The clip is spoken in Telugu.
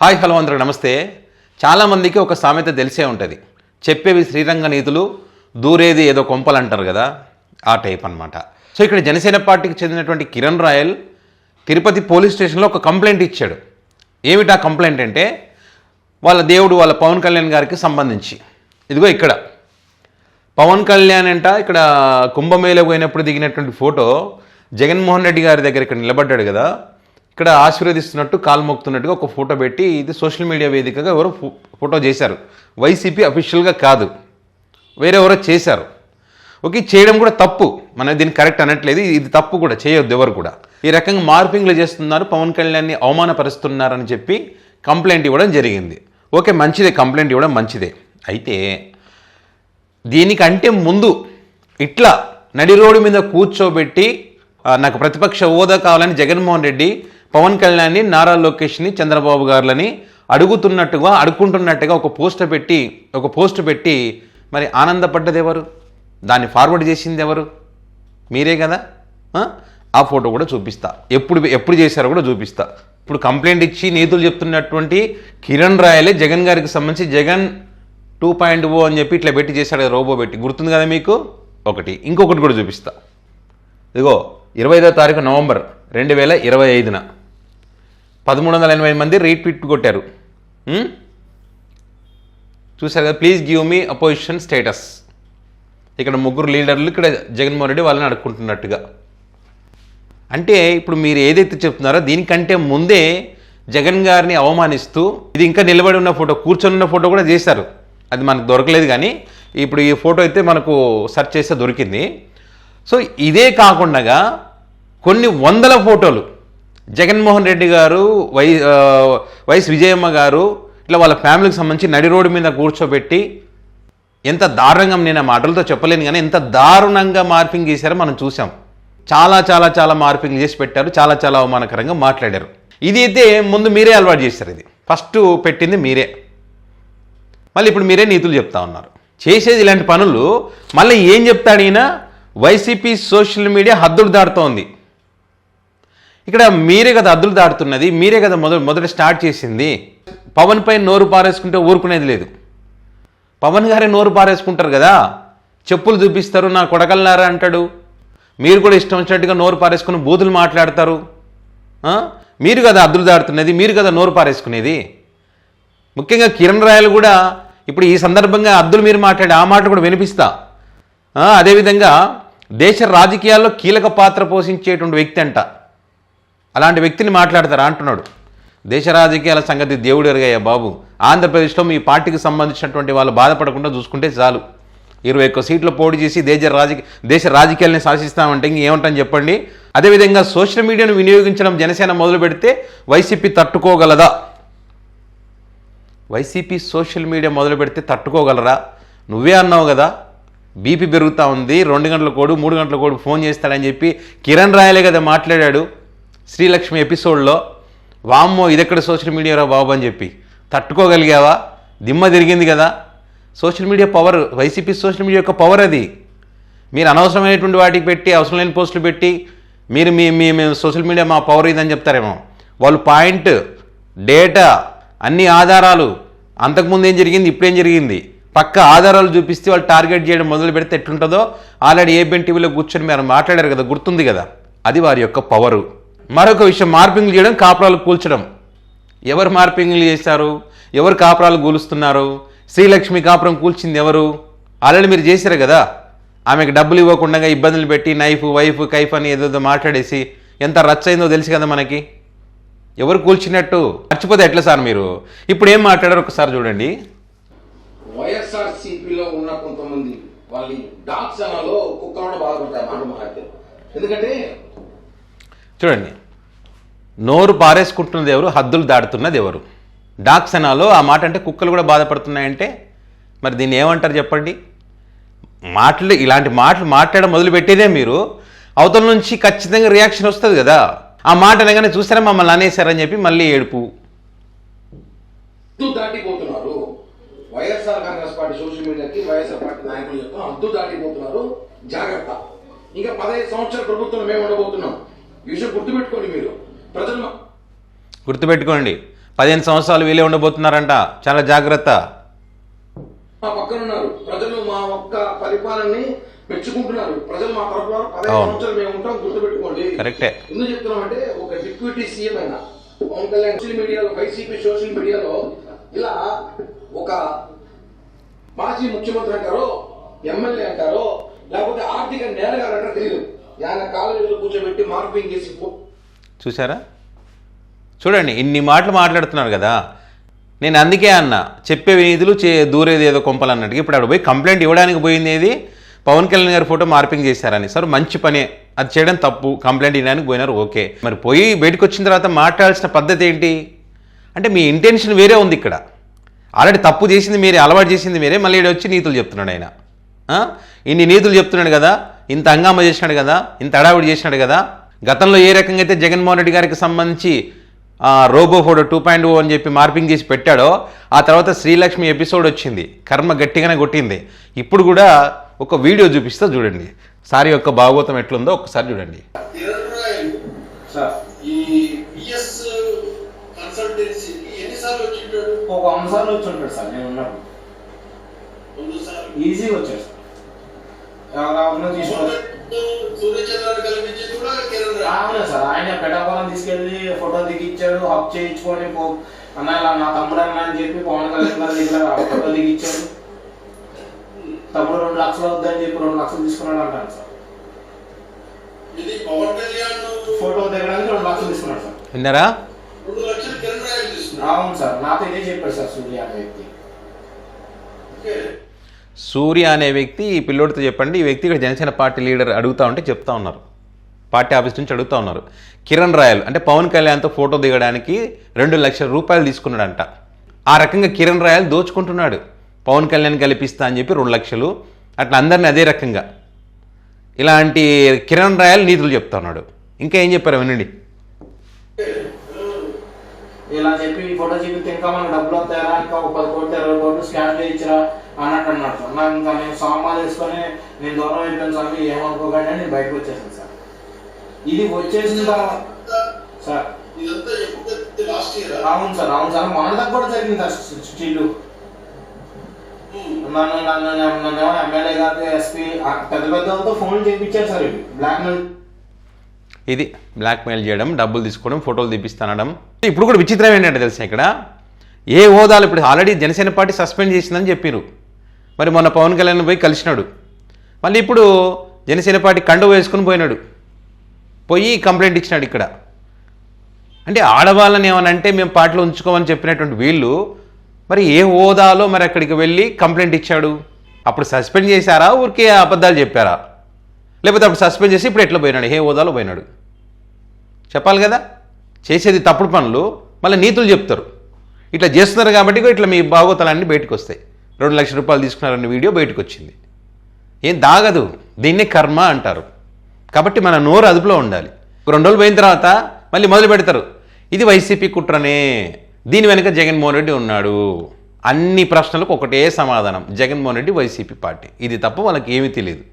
హాయ్ హలో అందరికి నమస్తే. చాలామందికి ఒక సామెత తెలిసే ఉంటుంది, చెప్పేవి శ్రీరంగ నీతులు దూరేది ఏదో కొంపలు అంటారు కదా, ఆ టైప్ అనమాట. సో ఇక్కడ జనసేన పార్టీకి చెందినటువంటి కిరణ్ రాయల్ తిరుపతి పోలీస్ స్టేషన్లో ఒక కంప్లైంట్ ఇచ్చాడు. ఏమిటా కంప్లైంట్ అంటే వాళ్ళ దేవుడు వాళ్ళ పవన్ కళ్యాణ్ గారికి సంబంధించి. ఇదిగో ఇక్కడ పవన్ కళ్యాణ్ అంట ఇక్కడ కుంభమేళ పోయినప్పుడు దిగినటువంటి ఫోటో జగన్మోహన్ రెడ్డి గారి దగ్గర ఇక్కడ నిలబడ్డాడు కదా, ఇక్కడ ఆశీర్వదిస్తున్నట్టు కాలు మొక్కుతున్నట్టుగా ఒక ఫోటో పెట్టి ఇది సోషల్ మీడియా వేదికగా ఎవరో ఫోటో చేశారు. వైసీపీ అఫీషియల్గా కాదు, వేరెవరో చేశారు. ఓకే, చేయడం కూడా తప్పు, మనం దీన్ని కరెక్ట్ అనట్లేదు, ఇది తప్పు కూడా, చేయొద్దు ఎవరు కూడా. ఈ రకంగా మార్పింగ్లు చేస్తున్నారు, పవన్ కళ్యాణ్ని అవమానపరుస్తున్నారని చెప్పి కంప్లైంట్ ఇవ్వడం జరిగింది. ఓకే, మంచిదే, కంప్లైంట్ ఇవ్వడం మంచిదే. అయితే దీనికంటే ముందు ఇట్లా నడి రోడ్డు మీద కూర్చోబెట్టి నాకు ప్రతిపక్ష హోదా కావాలని జగన్మోహన్ రెడ్డి పవన్ కళ్యాణ్ని, నారా లోకేష్ని, చంద్రబాబు గారులని అడుక్కుంటున్నట్టుగా ఒక పోస్ట్ పెట్టి మరి ఆనందపడ్డది ఎవరు? దాన్ని ఫార్వర్డ్ చేసింది ఎవరు? మీరే కదా. ఆ ఫోటో కూడా చూపిస్తా, ఎప్పుడు చేశారో కూడా చూపిస్తా. ఇప్పుడు కంప్లైంట్ ఇచ్చి నీతులు చెప్తున్నటువంటి కిరణ్ రాయలే జగన్ గారికి సంబంధించి జగన్ 2.0 అని చెప్పి ఇట్లా పెట్టి చేశాడు కదా, రోబో పెట్టి, గుర్తుంది కదా మీకు. ఇంకొకటి కూడా చూపిస్తా. ఇదిగో 25వ తారీఖు నవంబర్ 2025 1380 మంది రీట్వీట్ కొట్టారు. చూశారు కదా, please give me opposition status. ఇక్కడ ముగ్గురు లీడర్లు ఇక్కడ జగన్మోహన్ రెడ్డి వాళ్ళని అడుక్కుంటున్నట్టుగా. అంటే ఇప్పుడు మీరు ఏదైతే చెప్తున్నారో దీనికంటే ముందే జగన్ గారిని అవమానిస్తూ ఇది ఇంకా నిలబడి ఉన్న ఫోటో, కూర్చొని ఉన్న ఫోటో కూడా చేశారు. అది మనకు దొరకలేదు, కానీ ఇప్పుడు ఈ ఫోటో అయితే మనకు సెర్చ్ చేస్తే దొరికింది. సో ఇదే కాకుండా కొన్ని వందల ఫోటోలు జగన్మోహన్ రెడ్డి గారు, వైఎస్ విజయమ్మ గారు ఇట్లా వాళ్ళ ఫ్యామిలీకి సంబంధించి నడి రోడ్డు మీద కూర్చోబెట్టి ఎంత దారుణంగా, నేను ఆ మాటలతో చెప్పలేను కానీ ఎంత దారుణంగా మార్పింగ్ చేశారో మనం చూసాం. చాలా చాలా చాలా మార్పింగ్ చేసి పెట్టారు, చాలా చాలా అవమానకరంగా మాట్లాడారు. ఇది అయితే ముందు మీరే అలవాటు చేశారు, ఇది ఫస్ట్ పెట్టింది మీరే. మళ్ళీ ఇప్పుడు మీరే నీతులు చెప్తా ఉన్నారు. చేసేది ఇలాంటి పనులు. మళ్ళీ ఏం చెప్తాడు ఈయన? వైసీపీ సోషల్ మీడియా హద్దులు దాటుతోంది. ఇక్కడ మీరే కదా హద్దులు దాటుతున్నది, మీరే కదా మొదట స్టార్ట్ చేసింది. పవన్ పై నోరు పారేసుకుంటే ఊరుకునేది లేదు. పవన్ గారే నోరు పారేసుకుంటారు కదా, చెప్పులు చూపిస్తారు, నా కొడకల్లారా అంటాడు. మీరు కూడా ఇష్టం వచ్చినట్టుగా నోరు పారేసుకుని బూతులు మాట్లాడతారు. మీరు కదా హద్దులు దాటుతున్నది, మీరు కదా నోరు పారేసుకునేది. ముఖ్యంగా కిరణ్ రాయల్ కూడా ఇప్పుడు ఈ సందర్భంగా హద్దులు మీరు మాట్లాడే ఆ మాటలు కూడా వినిపిస్తా. అదేవిధంగా దేశ రాజకీయాల్లో కీలక పాత్ర పోషించేటువంటి వ్యక్తి అంట, అలాంటి వ్యక్తిని మాట్లాడతారా అంటున్నాడు. దేశ రాజకీయాల సంగతి దేవుడు ఎరుగయ్యా బాబు. ఆంధ్రప్రదేశ్లో మీ పార్టీకి సంబంధించినటువంటి వాళ్ళు బాధపడకుండా చూసుకుంటే చాలు. 21 సీట్లు పోటీ చేసి దేశ రాజకీయాలని శాసిస్తామంటే ఇంకేమంటాను చెప్పండి. అదేవిధంగా సోషల్ మీడియాను వినియోగించడం జనసేన మొదలు పెడితే వైసీపీ తట్టుకోగలదా? వైసీపీ సోషల్ మీడియా మొదలు పెడితే తట్టుకోగలరా? నువ్వే అన్నావు కదా, బీపీ పెరుగుతూ ఉంది, 2 గంటల కోడు 3 గంటల కోడు ఫోన్ చేస్తాడని చెప్పి కిరణ్ రాయలే కదా మాట్లాడాడు శ్రీలక్ష్మి ఎపిసోడ్లో. వామ్మో ఇదెక్కడ సోషల్ మీడియారా బాబు అని చెప్పి తట్టుకోగలిగావా? దిమ్మ తిరిగింది కదా. Social media power, YCP social media యొక్క పవర్ అది. మీరు అనవసరమైనటువంటి వాటికి పెట్టి, అవసరం లేని పోస్టులు పెట్టి మీరు మేము సోషల్ మీడియా మా పవర్ ఇదని చెప్తారేమో. వాళ్ళు పాయింట్, డేటా, అన్ని ఆధారాలు, అంతకుముందు ఏం జరిగింది, ఇప్పుడేం జరిగింది, పక్క ఆధారాలు చూపిస్తే వాళ్ళు టార్గెట్ చేయడం మొదలు పెడితే ఎట్లుంటుందో ఆల్రెడీ ఏబిఎన్ టీవీలో కూర్చొని మీరు మాట్లాడారు కదా, గుర్తుంది కదా. అది వారి యొక్క పవరు. మరొక విషయం, మార్పింగ్లు చేయడం, కాపురాలు కూల్చడం. ఎవరు మార్పింగ్లు చేశారు? ఎవరు కాపురాలు కూలుస్తున్నారు? శ్రీలక్ష్మి కాపురం కూల్చింది ఎవరు? ఆల్రెడీ మీరు చేశారు కదా. ఆమెకు డబ్బులు ఇవ్వకుండా ఇబ్బందులు పెట్టి వైఫ్ కైఫ్ అని ఏదో మాట్లాడేసి ఎంత రచ్చయిందో తెలుసు కదా మనకి. ఎవరు కూల్చినట్టు మర్చిపోతే ఎట్లా సార్ మీరు? ఇప్పుడు ఏం మాట్లాడారు ఒకసారి చూడండి. వైఎస్ఆర్సీపీలో ఉన్న కొంతమంది వాళ్ళని డాక్స్ అనాలో కుక్కలు బాధపడతాయి మాట మాట్లాడితే. ఎందుకంటే చూడండి, నోరు పారేసుకుంటున్నది ఎవరు, హద్దులు దాటుతున్నది ఎవరు? డాక్సనాలో ఆ మాట అంటే కుక్కలు కూడా బాధపడుతున్నాయంటే మరి దీన్ని ఏమంటారు చెప్పండి? ఇలాంటి మాటలు మాట్లాడడం మొదలు పెట్టేదే మీరు. అవతల నుంచి ఖచ్చితంగా రియాక్షన్ వస్తుంది కదా. ఆ మాట అనగానే చూసారా మమ్మల్ని అనేసారని చెప్పి మళ్ళీ ఏడుపు. దాటిపోతున్నారు వైఎస్ఆర్ కాంగ్రెస్ పార్టీ సోషల్ మీడియాకి, వైఎస్ఆర్ పార్టీ నాయకులు చెప్తాం హద్దు దాటిపోతున్నారు, జాగ్రత్త. ఇంకా 15 సంవత్సరాల ప్రభుత్వం మేము ఉండబోతున్నాం. ఈ విషయం గుర్తుపెట్టుకోండి. మీరు ప్రజలు గుర్తుపెట్టుకోండి, 15 సంవత్సరాలు వీలే ఉండబోతున్నారంట, చాలా జాగ్రత్త. మా పక్కన ఉన్నారు ప్రజలు, మా ఒక్క పరిపాలనని మెచ్చుకుంటున్నారు ప్రజలు. మా తరఫున 15 సంవత్సరాలు మేము ఉంటాం, గుర్తుపెట్టుకోండి. కరెక్టే. ఎందుకు చెప్తున్నామంటే ఒక డిప్యూటీ సీఎం అయినా పవన్ కళ్యాణ్ సోషల్ మీడియాలో, వైసీపీ సోషల్ మీడియాలో ఇలా ఒక మాజీ ముఖ్యమంత్రి అంటారో, ఎమ్మెల్యే అంటారో, లేకపోతే ఆర్థిక నేరగారు అంటారో తెలియదు, ఆయన కాలేజీలో కూర్చోబెట్టి మార్పింగ్ చేసి చూసారా? చూడండి, ఇన్ని మాటలు మాట్లాడుతున్నారు కదా. నేను అందుకే అన్నా, చెప్పే నిధులు దూరేది ఏదో కొంపలు అన్నట్టుగా. ఇప్పుడు అక్కడ పోయి కంప్లైంట్ ఇవ్వడానికి పోయింది ఏది, పవన్ కళ్యాణ్ గారి ఫోటో మార్పింగ్ చేశారని. సరే, మంచి పనే, అది చేయడం తప్పు. కంప్లైంట్ ఇవ్వడానికి పోయినారు, ఓకే. మరి పోయి బయటకు వచ్చిన తర్వాత మాట్లాడాల్సిన పద్ధతి ఏంటి అంటే, మీ ఇంటెన్షన్ వేరే ఉంది ఇక్కడ. ఆల్రెడీ తప్పు చేసింది మీరే, అలవాటు చేసింది మీరే, మళ్ళీ ఈడ వచ్చి నీతులు చెప్తున్నాడు ఆయన. ఇన్ని నీతులు చెప్తున్నాడు కదా, ఇంత హంగామా చేసినాడు కదా, ఇంత అడావిడి చేసినాడు కదా. గతంలో ఏ రకంగా అయితే జగన్మోహన్ రెడ్డి గారికి సంబంధించి రోబో ఫోటో 2.0 అని చెప్పి మార్పింగ్ చేసి పెట్టాడో, ఆ తర్వాత శ్రీలక్ష్మి ఎపిసోడ్ వచ్చింది, కర్మ గట్టిగానే కొట్టింది. ఇప్పుడు కూడా ఒక వీడియో చూపిస్తా చూడండి, సారి యొక్క భాగవతం ఎట్లుందో ఒక్కసారి చూడండి. ఒక 100 సార్లు వచ్చి ఉంటాడు సార్, నేను ఉన్నప్పుడు ఈజీగా వచ్చాడు సార్. అవునా సార్, ఆయన పెటాపాలం తీసుకెళ్ళి ఫోటో దిగిచ్చాడు, హక్ చేయించుకొని అన్న ఇలా నా తమ్ముడు అన్న అని చెప్పి పవన్ కళ్యాణ్ గారి దగ్గర ఫోటో దిగిచ్చాడు. తమ్ముడు 2 లక్షలు వద్దని చెప్పి 2 లక్షలు తీసుకున్నాడు అంటాను సార్. ఫోటో దిగడానికి 2 లక్షలు తీసుకున్నాడు సార్. విన్నారా? అవును సార్, నాతో ఇదే చెప్పాడు సార్ సూర్య అనే వ్యక్తి. సూర్య అనే వ్యక్తి ఈ పిల్లోడితో చెప్పండి, ఈ వ్యక్తి ఇక్కడ జనసేన పార్టీ లీడర్ అడుగుతా ఉంటే చెప్తా ఉన్నారు, పార్టీ ఆఫీస్ నుంచి అడుగుతా ఉన్నారు. కిరణ్ రాయల్ అంటే పవన్ కళ్యాణ్తో ఫోటో దిగడానికి 2 లక్షల రూపాయలు తీసుకున్నాడంట. ఆ రకంగా కిరణ్ రాయల్ దోచుకుంటున్నాడు. పవన్ కళ్యాణ్ కల్పిస్తా అని చెప్పి 2 లక్షలు, అట్లా అందరినీ అదే రకంగా ఇలాంటి కిరణ్ రాయల్ నీతులు చెప్తా ఉన్నాడు. ఇంకా ఏం చెప్పారు వినండి. ఇలా చెప్పి ఫోటో చూపిస్తే ఇంకా మనకు డబ్బులు వస్తాయా, ఇంకా 10 కోట్లు 20 కోట్లు స్కాన్ చేయించరా అన్నట్టు అన్నాడు సార్. నాకు ఇంకా నేను సామాన్లు వేసుకొని నేను దూరం అయిపోయాను సార్, ఏమనుకోకండి నేను బయటకు వచ్చేసాను సార్. ఇది వచ్చేసిన తర్వాత సార్, అవును సార్, అవును సార్, మన దగ్గర కూడా జరిగింది సార్. స్టిల్ నన్ను ఎమ్మెల్యే గారు, ఎస్పీ పెద్ద పెద్దలతో ఫోన్ చేయించారు సార్. ఇది బ్లాక్మెయిల్ చేయడం, డబ్బులు తీసుకోవడం, ఫోటోలు తీపిస్తానడం. ఇప్పుడు కూడా విచిత్రం ఏంటంటే తెలుసా, ఇక్కడ ఏ హోదాలు ఇప్పుడు ఆల్రెడీ జనసేన పార్టీ సస్పెండ్ చేసిందని చెప్పారు. మరి మొన్న పవన్ కళ్యాణ్ పోయి కలిసినాడు, మళ్ళీ ఇప్పుడు జనసేన పార్టీ కండువ వేసుకుని పోయినాడు, పోయి కంప్లైంట్ ఇచ్చినాడు ఇక్కడ. అంటే ఆడవాళ్ళని ఏమనంటే మేము పార్టీలో ఉంచుకోమని చెప్పినటువంటి వీళ్ళు మరి ఏ హోదాలో మరి అక్కడికి వెళ్ళి కంప్లైంట్ ఇచ్చాడు? అప్పుడు సస్పెండ్ చేశారా, ఊరికే అబద్ధాలు చెప్పారా? లేకపోతే అప్పుడు సస్పెండ్ చేసి ఇప్పుడు ఎట్లా పోయినాడు, ఏ హోదాలో పోయినాడు చెప్పాలి కదా. చేసేది తప్పుడు పనులు, మళ్ళీ నీతులు చెప్తారు. ఇట్లా చేస్తున్నారు కాబట్టి ఇట్లా మీ భాగోతాలన్నీ బయటకు వస్తాయి. 2 లక్షల రూపాయలు తీసుకున్నారన్న వీడియో బయటకు వచ్చింది. ఏం దాగదు, దీన్నే కర్మ అంటారు. కాబట్టి మన నోరు అదుపులో ఉండాలి. 2 రోజులు పోయిన తర్వాత మళ్ళీ మొదలు పెడతారు, ఇది వైసీపీ కుట్రనే, దీని వెనుక జగన్మోహన్ రెడ్డి ఉన్నాడు. అన్ని ప్రశ్నలకు ఒకటే సమాధానం, జగన్మోహన్ రెడ్డి వైసీపీ పార్టీ. ఇది తప్ప వాళ్ళకి ఏమీ తెలియదు.